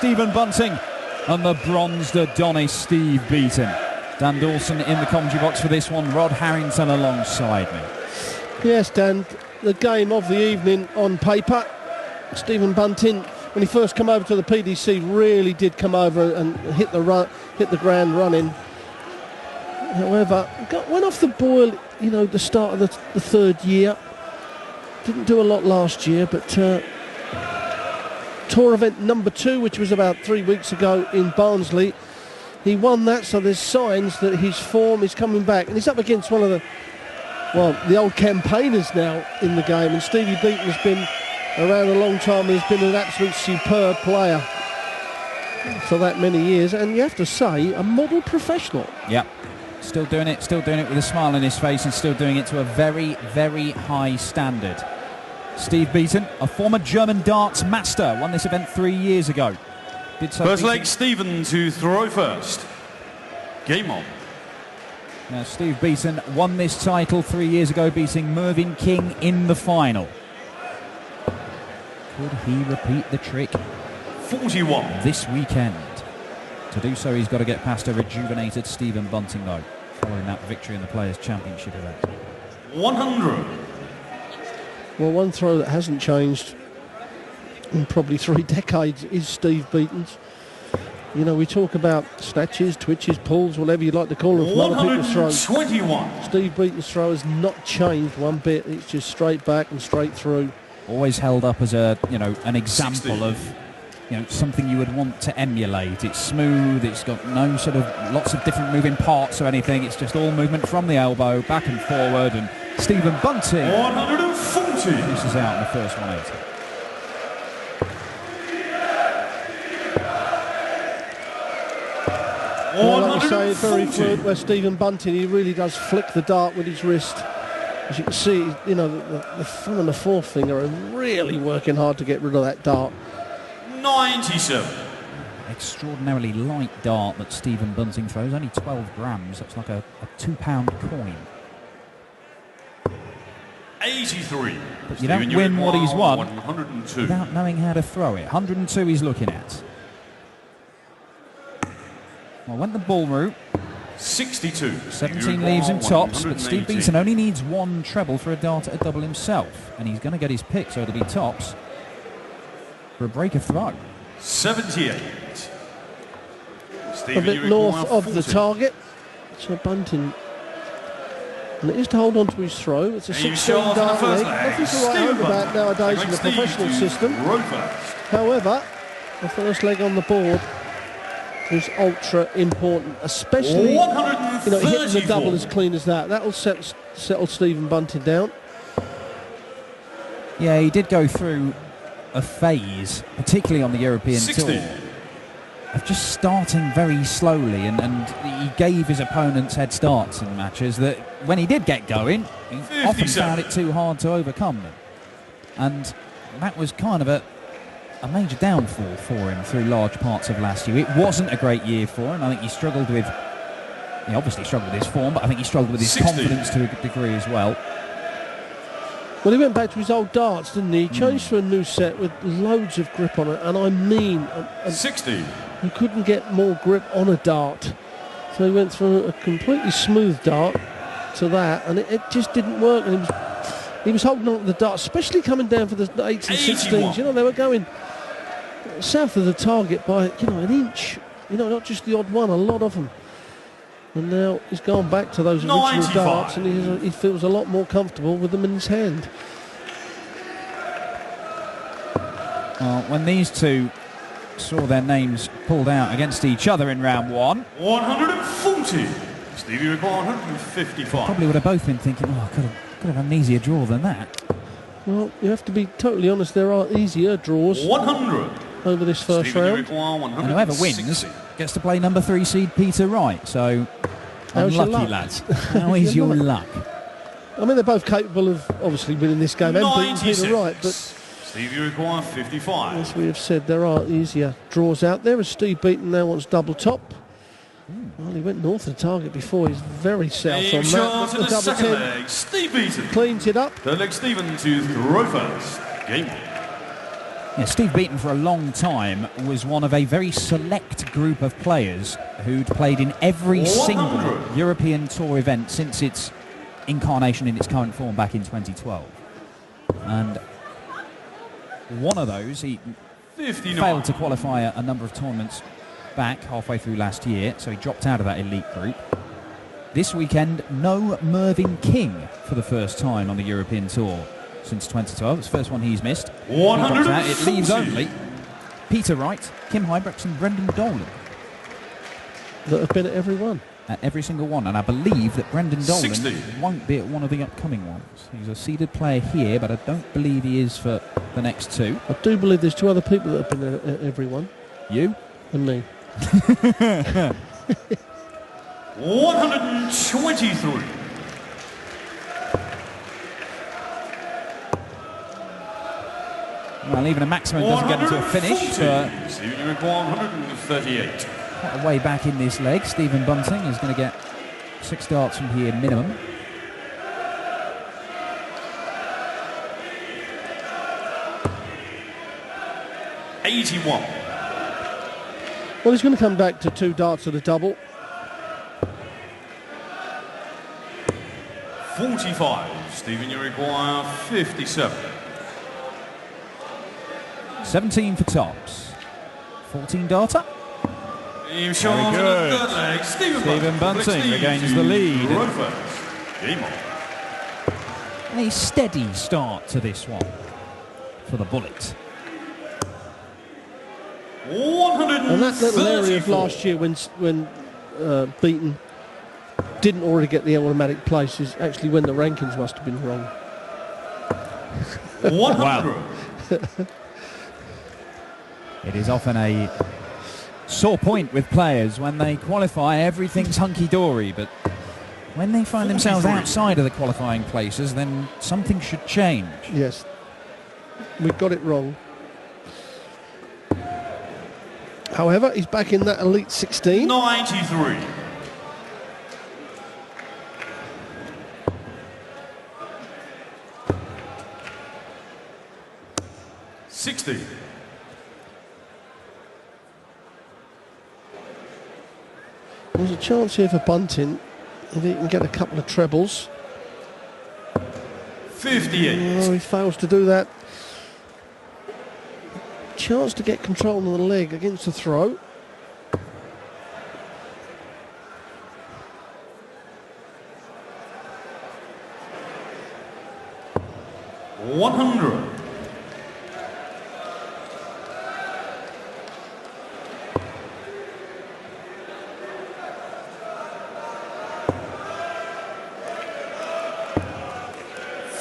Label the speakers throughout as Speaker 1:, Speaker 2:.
Speaker 1: Stephen Bunting and the bronzed Adonis Steve Beaton. Dan Dawson in the commentary box for this one, Rod Harrington alongside me.
Speaker 2: Yes, Dan, the game of the evening on paper. Stephen Bunting, when he first came over to the PDC, really did come over and hit the ground running. However, went off the boil, you know, the start of the third year. Didn't do a lot last year, but tour event number 2, which was about 3 weeks ago in Barnsley, he won that, so there's signs that his form is coming back. And he's up against one of the old campaigners now in the game. And Stevie Beaton has been around a long time and has been an absolute superb player for that many years. And you have to say, a model professional.
Speaker 1: Yep. Still doing it with a smile on his face and still doing it to a very, very high standard. Steve Beaton, a former German darts master, won this event 3 years ago.
Speaker 3: First leg, Stephen to throw first. Game on.
Speaker 1: Now, Steve Beaton won this title 3 years ago, beating Mervyn King in the final. Could he repeat the trick
Speaker 3: 41
Speaker 1: this weekend? To do so, he's got to get past a rejuvenated Stephen Bunting, though, following that victory in the Players' Championship event.
Speaker 3: 100.
Speaker 2: Well, one throw that hasn't changed in probably 3 decades is Steve Beaton's. You know, we talk about snatches, twitches, pulls, whatever you'd like to call them, from other people's throws.
Speaker 3: 121.
Speaker 2: Steve Beaton's throw has not changed one bit. It's just straight back and straight through.
Speaker 1: Always held up as a, you know, an example
Speaker 3: 60.
Speaker 1: of, you know, something you would want to emulate. It's smooth, it's got no sort of lots of different moving parts or anything. It's just all movement from the elbow, back and forward. And Stephen Bunting
Speaker 3: 140.
Speaker 1: misses out in the first 180.
Speaker 2: Well, like you say, very fluent where Stephen Bunting, he really does flick the dart with his wrist. As you can see, you know, the thumb and the forefinger are really working hard to get rid of that dart.
Speaker 3: 97.
Speaker 1: Extraordinarily light dart that Stephen Bunting throws, only 12 grams. That's like a £2 coin.
Speaker 3: 83.
Speaker 1: But you don't win what he's won
Speaker 3: 102.
Speaker 1: without knowing how to throw it. 102 he's looking at. Well, went the ball route.
Speaker 3: 62.
Speaker 1: 17 leaves in tops, but Steve Beaton only needs 1 treble for a dart at a double himself. And he's going to get his pick, so it'll be tops for a breaker throw.
Speaker 3: 78.
Speaker 2: A bit north of the target. So Bunting, and it is to hold on to his throw. It's a 16 dart leg. Nothing to write home about nowadays in the professional system. However, the first leg on the board is ultra important, especially, you know, hitting the double as clean as that. That'll settle Stephen Bunting down.
Speaker 1: Yeah, he did go through a phase, particularly on the European Tour, of just starting very slowly, and he gave his opponents head starts in matches that when he did get going, he often found it too hard to overcome them. And that was kind of a major downfall for him through large parts of last year. It wasn't a great year for him. I think he struggled with, he obviously struggled with his form, but I think he struggled with his
Speaker 3: 60.
Speaker 1: confidence to a degree as well.
Speaker 2: Well, he went back to his old darts, didn't he? He changed to a new set with loads of grip on it, and I mean,
Speaker 3: 60.
Speaker 2: he couldn't get more grip on a dart. So he went from a completely smooth dart to that, and it just didn't work. And he was holding on to the dart, especially coming down for the 8s and 16s. You know, they were going south of the target by, you know, an inch. You know, not just the odd one, a lot of them. And now he's gone back to those original
Speaker 3: 95.
Speaker 2: darts, and he feels a lot more comfortable with them in his hand.
Speaker 1: When these two saw their names pulled out against each other in round 1,
Speaker 3: 140. Stevie required 155.
Speaker 1: probably would have both been thinking, oh, I could have had an easier draw than that.
Speaker 2: Well, you have to be totally honest, there are easier draws
Speaker 3: 100.
Speaker 2: over this first round.
Speaker 1: And whoever wins gets to play number 3 seed Peter Wright. So,
Speaker 2: How's your
Speaker 1: unlucky
Speaker 2: luck?
Speaker 1: lads. How is your luck?
Speaker 2: I mean, they're both capable of obviously winning this game and beating Peter Wright, but
Speaker 3: Stevie required 55.
Speaker 2: as we have said, there are easier draws out there, as Steve Beaton now wants double top. Well, he went north of the target before. He's very south on
Speaker 3: Shot
Speaker 2: that.
Speaker 3: to the second leg. Steve Beaton.
Speaker 2: Cleans it up.
Speaker 3: Third leg, Stephen to throw first. Game.
Speaker 1: Yeah, Steve Beaton for a long time was one of a very select group of players who'd played in every single European Tour event since its incarnation in its current form back in 2012. And one of those, he
Speaker 3: 59.
Speaker 1: failed to qualify a number of tournaments back halfway through last year, so he dropped out of that elite group. This weekend, no Mervyn King for the first time on the European Tour since 2012. It's the first one he's missed. He dropped out. It leaves only Peter Wright, Kim Huybrechts and Brendan Dolan.
Speaker 2: That have been at every one.
Speaker 1: At every single one, and I believe that Brendan Dolan
Speaker 3: 60.
Speaker 1: won't be at one of the upcoming ones. He's a seeded player here, but I don't believe he is for the next two.
Speaker 2: I do believe there's 2 other people that have been at every one.
Speaker 1: You?
Speaker 2: And me.
Speaker 3: 123.
Speaker 1: Well, even a maximum doesn't get into a finish.
Speaker 3: Stephen, you require 138.
Speaker 1: Quite a way back in this leg. Stephen Bunting is going to get 6 starts from here minimum.
Speaker 3: $81.
Speaker 2: Well, he's going to come back to 2 darts at a double.
Speaker 3: 45. Stephen, you require 57.
Speaker 1: 17 for tops. 14 darter.
Speaker 3: Very good.
Speaker 1: Stephen Bunting regains the lead.
Speaker 3: Game on.
Speaker 1: A steady start to this one for the Bullet.
Speaker 3: 134.
Speaker 2: And that little area of last year when Beaton didn't already get the automatic place is actually when the rankings must have been wrong.
Speaker 3: 100.
Speaker 1: Wow. It is often a sore point with players when they qualify, everything's hunky-dory, but when they find themselves outside of the qualifying places, then something should change.
Speaker 2: Yes, we got it wrong. However, he's back in that elite 16.
Speaker 3: 93. $60.
Speaker 2: There's a chance here for Bunting if he can get a couple of trebles.
Speaker 3: 58.
Speaker 2: Oh, he fails to do that. Chance to get control of the leg against the throw.
Speaker 3: $100.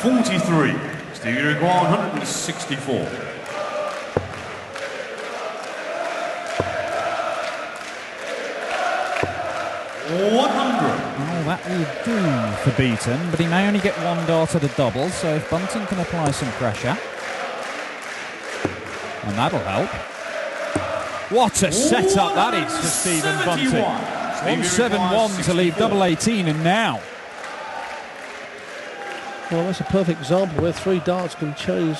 Speaker 3: $43. Stevie require 164.
Speaker 1: Oh, that will do for Beaton, but he may only get 1 dart at a double, so if Bunting can apply some pressure, and that'll help. What a setup that is for Stephen Bunting. 171 to leave double 18, and now.
Speaker 2: Well, that's a perfect example where 3 darts can change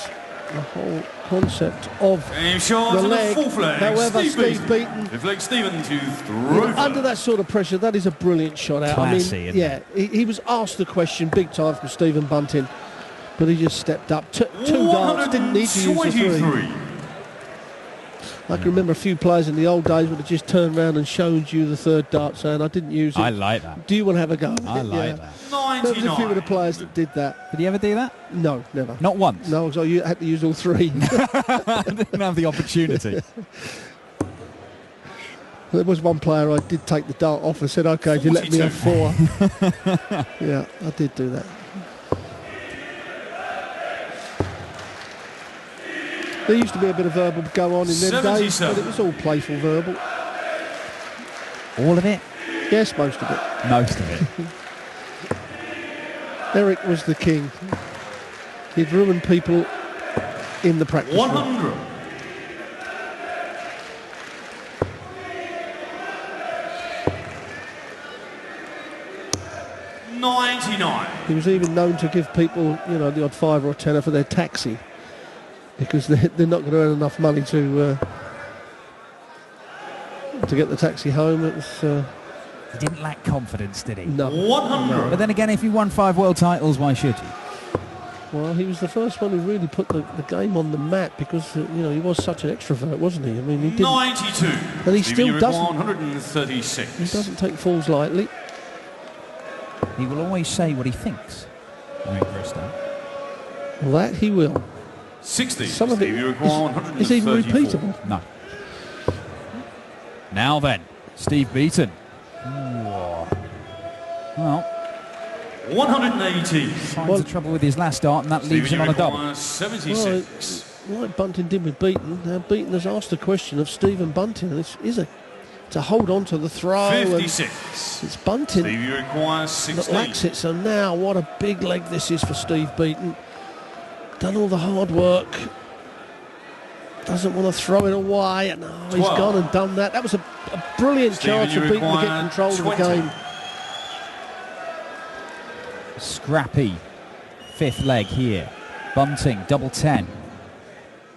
Speaker 2: the whole concept of the leg. However, Steve Beaton, under that sort of pressure, that is a brilliant shot out.
Speaker 1: Classy,
Speaker 2: I mean, yeah, he was asked the question big time from Stephen Bunting, but he just stepped up. 2 darts, didn't need to use the 3. I can remember a few players in the old days would have just turned around and showed you the 3rd dart saying, I didn't use it.
Speaker 1: I like that.
Speaker 2: Do you want to have a go?
Speaker 1: I like that.
Speaker 2: There was a few of the players that did that.
Speaker 1: Did he ever do that?
Speaker 2: No, never.
Speaker 1: Not once?
Speaker 2: No, so you had to use all 3.
Speaker 1: I didn't have the opportunity.
Speaker 2: There was one player I did take the dart off and said, OK, if you let me have 4. Yeah, I did do that. There used to be a bit of verbal go on in them days, but it was all playful verbal.
Speaker 1: All of it?
Speaker 2: Yes, most of it.
Speaker 1: Most of it.
Speaker 2: Eric was the king. He'd ruin people in the practice
Speaker 3: 100.
Speaker 2: room. $99. He was even known to give people, you know, the odd 5 or 10 for their taxi. because they're not going to earn enough money to get the taxi home. It's
Speaker 1: He didn't lack confidence, did he?
Speaker 2: no.
Speaker 3: 100.
Speaker 1: But then again, if he won 5 world titles, why should he?
Speaker 2: Well, he was the first one who really put the game on the map because he was such an extrovert, wasn't he? I mean, he didn't.
Speaker 3: 92.
Speaker 2: And he still doesn't.
Speaker 3: 136.
Speaker 2: He doesn't take falls lightly.
Speaker 1: He will always say what he thinks.
Speaker 2: Well, that he will.
Speaker 3: 60.
Speaker 2: Some of it is even repeatable.
Speaker 1: No. Now then, Steve Beaton. Ooh. Well,
Speaker 3: 180.
Speaker 1: finds the trouble with his last start, and that leaves him on a double.
Speaker 3: 76.
Speaker 2: Well, like Bunting did with Beaton, now Beaton has asked the question of Stephen Bunting, and to hold on to the throw.
Speaker 3: 56.
Speaker 2: It's Bunting
Speaker 3: Stevie requires
Speaker 2: that
Speaker 3: 16.
Speaker 2: lacks it, so now what a big leg this is for Steve Beaton. Done all the hard work. Doesn't want to throw it away. And he's
Speaker 3: 12.
Speaker 2: gone and done that. That was a brilliant chance for Beaton to get control of the
Speaker 3: 20.
Speaker 2: game.
Speaker 1: Scrappy 5th leg here. Bunting, double 10.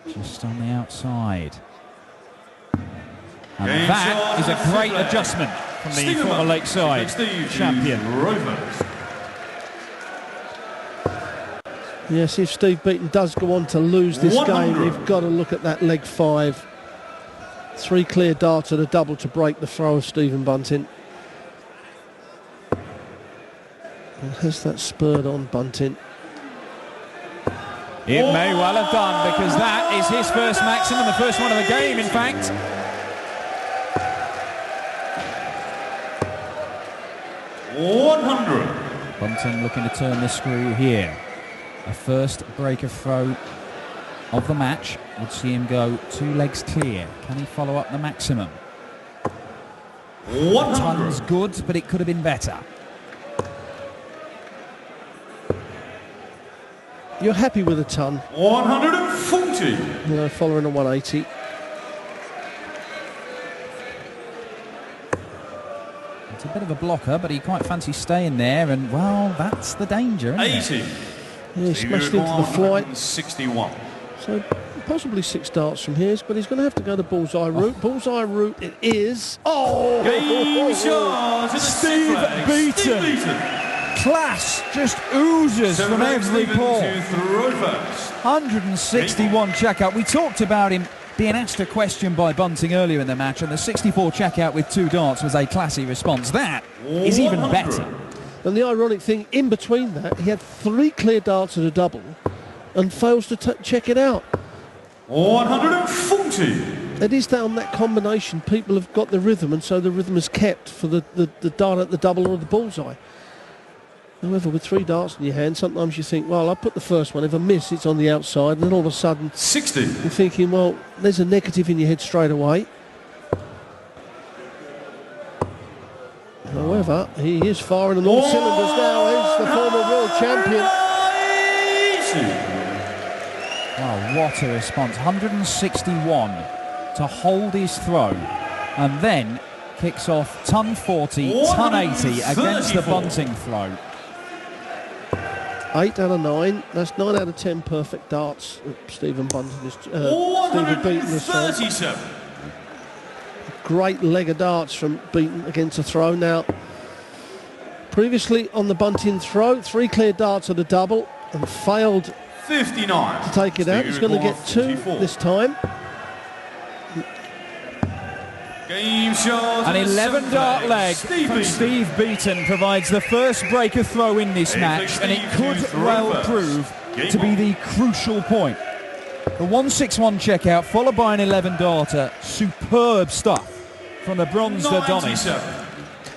Speaker 1: Just on the outside. And
Speaker 3: Game
Speaker 1: that
Speaker 3: shot
Speaker 1: is a
Speaker 3: and
Speaker 1: great
Speaker 3: fifth leg.
Speaker 1: adjustment from the
Speaker 3: Stephen
Speaker 1: former
Speaker 3: Bunting,
Speaker 1: Lakeside
Speaker 3: Steve
Speaker 1: champion.
Speaker 3: Rovers.
Speaker 2: Yes, if Steve Beaton does go on to lose this
Speaker 3: 100.
Speaker 2: game, you've got to look at that leg 5. 3 clear darts at a double to break the throw of Stephen Bunting. And has that spurred on Bunting?
Speaker 1: It may well have done, because that is his first maximum, the first one of the game, in fact. Bunting looking to turn the screw here. A first breaker throw of the match would see him go 2 legs clear. Can he follow up the maximum?
Speaker 3: 100.
Speaker 1: Ton's good, but it could have been better.
Speaker 2: You're happy with a ton.
Speaker 3: 140.
Speaker 2: Following a 180.
Speaker 1: It's a bit of a blocker, but he quite fancies staying there, and, well, that's the danger, isn't it?
Speaker 3: 80.
Speaker 2: Yeah, he smashed into the flight.
Speaker 3: 61.
Speaker 2: So possibly 6 darts from here, but he's going to have to go the bullseye route. Bullseye route it is. Oh!
Speaker 3: Game shot to the
Speaker 1: Steve Beaton. Class just oozes from every pore. 161 checkout. We talked about him being asked a question by Bunting earlier in the match, and the 64 checkout with 2 darts was a classy response. That is even better.
Speaker 2: And the ironic thing, in between that, he had 3 clear darts at a double and fails to check it out.
Speaker 3: 140.
Speaker 2: It is down that combination. People have got the rhythm, and so the rhythm is kept for the dart at the double or the bullseye. However, with 3 darts in your hand, sometimes you think, well, I'll put the first one. If I miss, it's on the outside. And then all of a sudden,
Speaker 3: 60.
Speaker 2: you're thinking, well, there's a negative in your head straight away. However, he is firing on all cylinders now. He's the former world champion.
Speaker 1: Wow, what a response. 161 to hold his throw, and then kicks off ton 40, ton 80 against the Bunting throw.
Speaker 2: 8 out of 9. That's 9 out of 10 perfect darts. Stephen Bunting is Stephen Beaton has thrown.
Speaker 3: 37.
Speaker 2: Great leg of darts from Beaton against a throw. Now, previously on the Bunting throw, 3 clear darts at a double and failed
Speaker 3: 59.
Speaker 2: to take it out. He's going to get 2 this time.
Speaker 3: Game shot.
Speaker 1: An 11 dart leg from Steve Beaton provides the first breaker throw in this match, and it could well prove to be the crucial point. The 161 checkout followed by an 11 darter. Superb stuff from the bronze Adonis.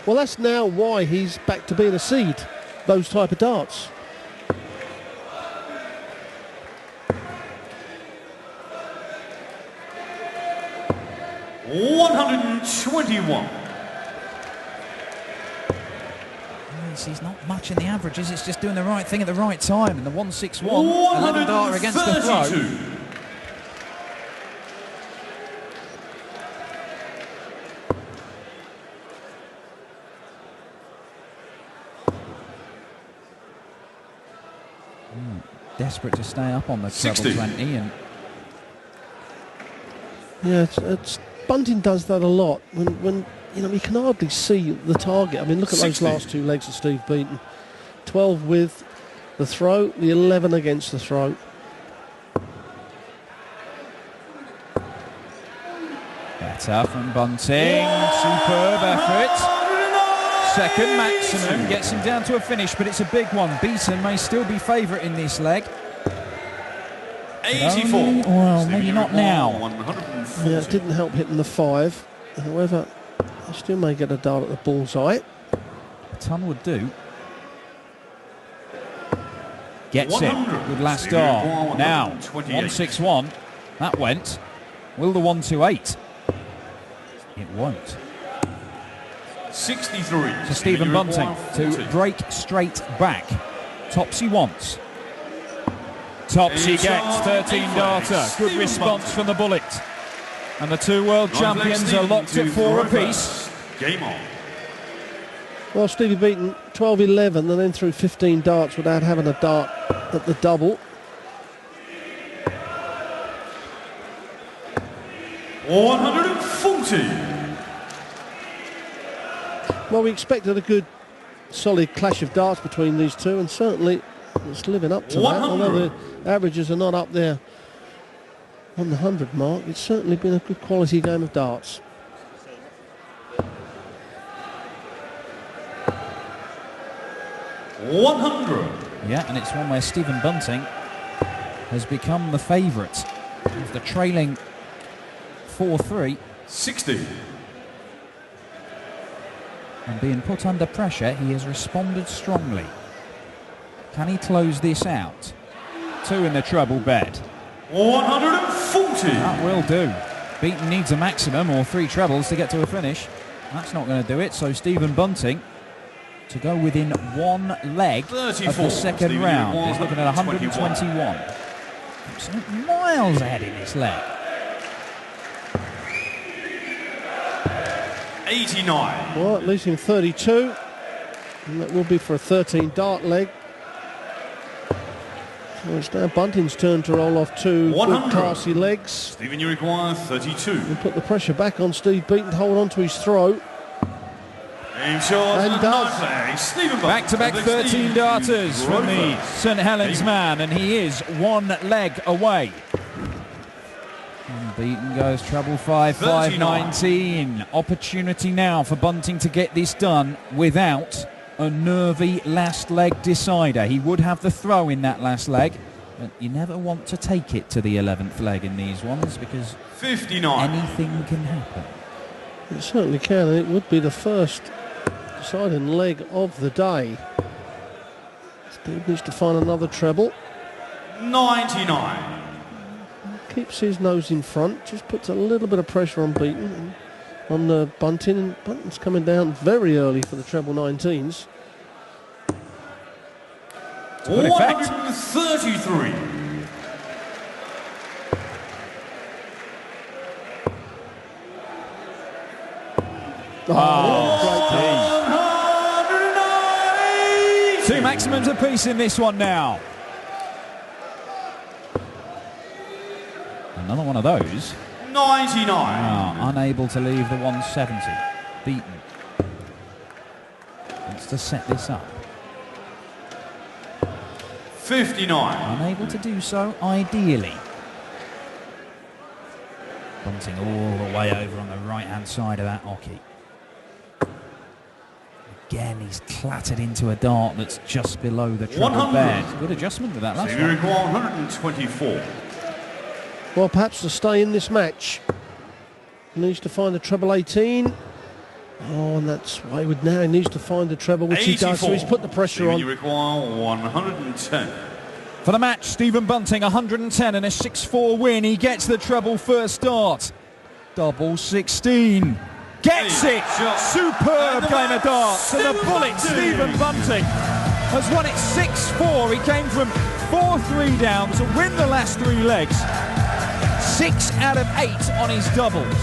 Speaker 2: Well, that's now why he's back to being a seed, those type of darts.
Speaker 3: $121.
Speaker 1: He's not much in the averages, it's just doing the right thing at the right time. And the 161, 11 darter against the throw. Desperate to stay up on the treble 20, and
Speaker 2: Yeah, Bunting does that a lot. When you know, he can hardly see the target. I mean, look at
Speaker 3: 60.
Speaker 2: those last two legs of Steve Beaton. 12 with the throw, the 11 against the throw.
Speaker 1: Better from Bunting. Superb effort. Second maximum. Gets him down to a finish, but it's a big one. Beaton may still be favourite in this leg.
Speaker 3: 84.
Speaker 1: Well, maybe not now.
Speaker 3: 140.
Speaker 2: Yeah, it didn't help hitting the 5. However, he still may get a dart at the bullseye.
Speaker 1: A ton would do. Gets it. Good last dart. Now, 161. That went. Will the 128? It won't.
Speaker 3: 63.
Speaker 1: So Stephen Bunting to break straight back. Tops he wants. Tops he gets. 13 darter. Good response from the bullet. And the two world champions are locked at 4 apiece.
Speaker 3: Game on.
Speaker 2: Well, Stevie Beaton, 12-11, and then threw 15 darts without having a dart at the double.
Speaker 3: 140.
Speaker 2: Well, we expected a good, solid clash of darts between these two, and certainly it's living up to
Speaker 3: 100.
Speaker 2: that. Although the averages are not up there on the 100 mark, it's certainly been a good quality game of darts.
Speaker 1: Yeah, and it's one where Stephen Bunting has become the favourite after trailing 4-3.
Speaker 3: 60.
Speaker 1: And being put under pressure, he has responded strongly. Can he close this out? 2 in the treble bed.
Speaker 3: 140.
Speaker 1: That will do. Beaton needs a maximum or 3 trebles to get to a finish. That's not going to do it, so Stephen Bunting to go within 1 leg
Speaker 3: 34.
Speaker 1: of the second
Speaker 3: Stephen,
Speaker 1: round. He's looking at 121. Absolute miles ahead in this leg.
Speaker 3: 89.
Speaker 2: Well, at least in 32, and that will be for a 13 dart leg. So it's now Bunting's turn to roll off 2 good classy legs.
Speaker 3: Stephen, you require 32.
Speaker 2: And put the pressure back on Steve Beaton to hold on to his throw.
Speaker 3: Game shot
Speaker 2: And does.
Speaker 1: Back-to-back 13 darters from the St Helens man, and he is 1 leg away. And Beaton goes treble 5, 5-19. Opportunity now for Bunting to get this done without a nervy last leg decider. He would have the throw in that last leg, but you never want to take it to the 11th leg in these ones because
Speaker 3: 59.
Speaker 1: anything can happen.
Speaker 2: It certainly can, and it would be the first deciding leg of the day. Steve needs to find another treble.
Speaker 3: 99.
Speaker 2: Keeps his nose in front, just puts a little bit of pressure on Beaton, on Bunting, and Bunting's coming down very early for the treble 19s.
Speaker 1: Good effect.
Speaker 3: 133.
Speaker 1: Oh, 2 maximums apiece in this one now. Another one of those.
Speaker 3: 99.
Speaker 1: Unable to leave the 170. Beaton wants to set this up.
Speaker 3: 59.
Speaker 1: Unable to do so, ideally. Bunting all the way over on the right-hand side of that hockey. Again, he's clattered into a dart that's just below the treble bed. Good adjustment with that last one.
Speaker 3: 124.
Speaker 2: Well, perhaps to stay in this match, he needs to find the treble 18. Oh, and that's wayward now. He needs to find the treble, which 84. He does. So he's put the pressure on.
Speaker 3: You require 110.
Speaker 1: For the match, Stephen Bunting, 110 and a 6-4 win. He gets the treble first dart. Double 16. Gets it! Superb game of darts. And the bullet, Stephen Bunting, has won it 6-4. He came from 4-3 down to win the last 3 legs. 6 out of 8 on his doubles.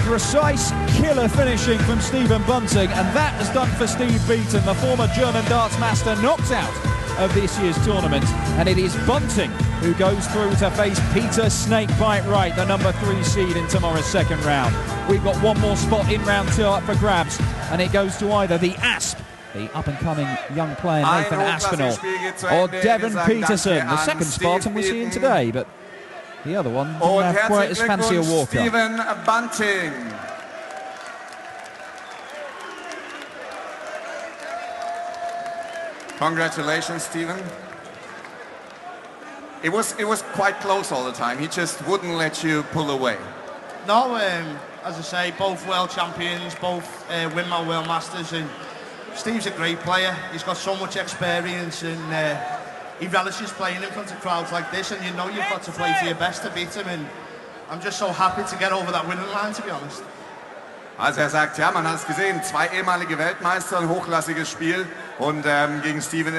Speaker 1: Precise killer finishing from Stephen Bunting, and that has done for Steve Beaton, the former German darts master, knocked out of this year's tournament. And it is Bunting
Speaker 4: who goes through to face Peter Snakebite Wright, the number 3 seed in tomorrow's second round. We've got one more spot in round 2 up for grabs, and it goes to either the Asp, the up-and-coming young player Nathan Aspinall, or Devon Peterson, the second Spartan we're seeing today, but the other one didn't have quite as fancy a walk-up.
Speaker 5: Stephen Bunting. Congratulations, Stephen. It was quite close all the time. He just wouldn't let you pull away.
Speaker 6: No, as I say, both world champions, both Windmill World Masters, and Steve's a great player. He's got so much experience, and he relishes playing in front of crowds like this, and you know you've got to play for your best to beat him, and I'm just so happy to get over that winning line, to be honest.
Speaker 5: Also sagt, ja, man hat es gesehen, 2 ehemalige Weltmeister, ein hochklassiges Spiel, und gegen Steve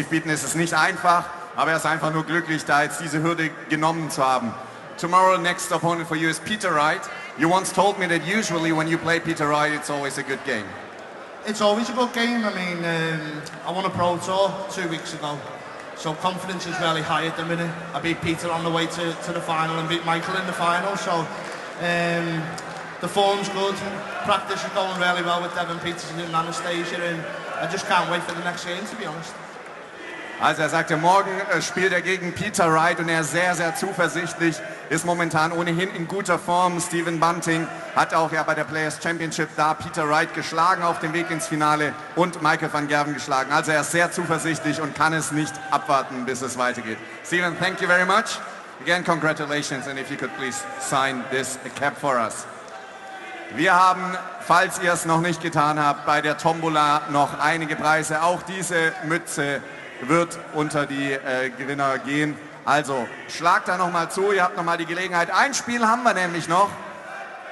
Speaker 5: Beaton ist es nicht einfach, aber er ist einfach nur glücklich, da jetzt diese Hürde genommen zu haben. Tomorrow, next opponent for you is Peter Wright. You once told me that usually when you play Peter Wright, it's always a good game.
Speaker 6: It's always a good game. I mean, I won a Pro Tour 2 weeks ago, so confidence is really high at the minute. I beat Peter on the way to the final and beat Michael in the final, so the form's good. Practice is going really well with Devon Peterson and Anastasia, and I just can't wait for the next game, to be honest.
Speaker 5: Also er sagte, morgen spielt er gegen Peter Wright und er ist sehr, sehr zuversichtlich, ist momentan ohnehin in guter Form. Stephen Bunting hat auch ja bei der Players Championship da Peter Wright geschlagen auf dem Weg ins Finale und Michael van Gerwen geschlagen. Also er ist sehr zuversichtlich und kann es nicht abwarten, bis es weitergeht. Stephen, thank you very much. Again, congratulations, and if you could please sign this cap for us. Wir haben, falls ihr es noch nicht getan habt, bei der Tombola noch einige Preise. Auch diese Mütze wird unter die Gewinner gehen. Also schlagt da nochmal zu, ihr habt nochmal die Gelegenheit. Ein Spiel haben wir nämlich noch.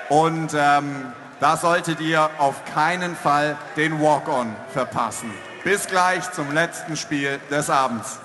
Speaker 5: Und da solltet ihr auf keinen Fall den Walk-On verpassen. Bis gleich zum letzten Spiel des Abends.